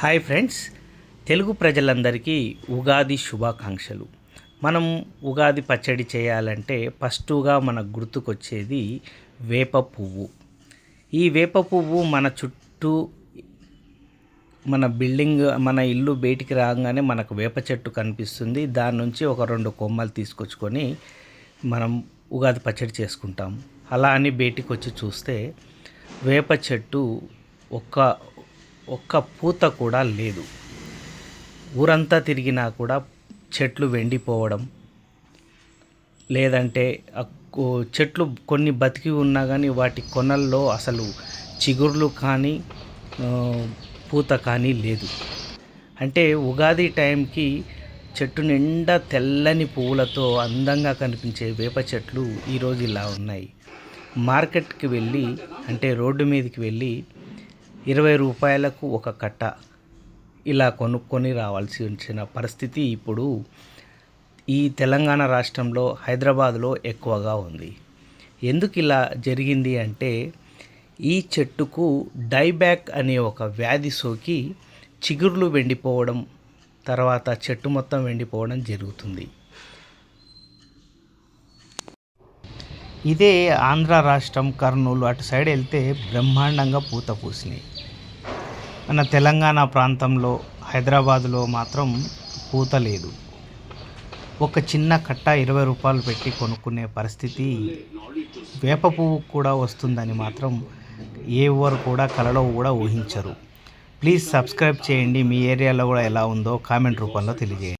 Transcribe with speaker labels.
Speaker 1: Hi friends, Telugu ప్రజలందరికీ ఉగాది శుభాకాంక్షలు. మనం ఉగాది పచ్చడి చేయాలంటే ఫస్టుగా మనకు గుర్తుకొచ్చేది వేప పువ్వు. ఈ వేప పువ్వు మన చుట్టూ, మన ఇల్లు బయటికి రాగానే మనకు వేప చెట్టు కనిపిస్తుంది. దాని నుంచి ఒక 2 కొమ్మలు తీసుకొచ్చుకొని మనం ఉగాది పచ్చడి చేసుకుంటాం. అలా అని బయటికి వచ్చి చూస్తే వేప చెట్టు ఒక్క పూత కూడా లేదు. ఊరంతా తిరిగినా కూడా చెట్లు వెండిపోవడం, లేదంటే చెట్లు కొన్ని బతికి ఉన్నా కానీ వాటి కొనల్లో అసలు చిగుర్లు కానీ పూత కానీ లేదు. అంటే ఉగాది టైంకి చెట్టు నిండా తెల్లని పువ్వులతో అందంగా కనిపించే వేప చెట్లు ఈరోజు ఇలా ఉన్నాయి. మార్కెట్కి వెళ్ళి, అంటే రోడ్డు మీదకి వెళ్ళి 20 రూపాయలకు ఒక కట్ట ఇలా కొనుక్కొని రావాల్సి వచ్చిన పరిస్థితి ఇప్పుడు ఈ తెలంగాణ రాష్ట్రంలో, హైదరాబాద్లో ఎక్కువగా ఉంది. ఎందుకు ఇలా జరిగింది అంటే, ఈ చెట్టుకు డైబ్యాక్ అనే ఒక వ్యాధి సోకి చిగుర్లు వెండిపోవడం, తర్వాత చెట్టు మొత్తం వెండిపోవడం జరుగుతుంది. ఇదే ఆంధ్ర రాష్ట్రం, కర్నూలు అటు సైడ్ వెళ్తే బ్రహ్మాండంగా పూత పూసినాయి. మన తెలంగాణ ప్రాంతంలో, హైదరాబాదులో మాత్రం పూత లేదు. ఒక చిన్న కట్ట 20 రూపాయలు పెట్టి కొనుక్కునే పరిస్థితి వేప పువ్వు కూడా వస్తుందని మాత్రం ఎవరు కూడా కలలో కూడా ఊహించరు. ప్లీజ్ సబ్స్క్రైబ్ చేయండి. మీ ఏరియాలో కూడా ఎలా ఉందో కామెంట్ రూపంలో తెలియజేయండి.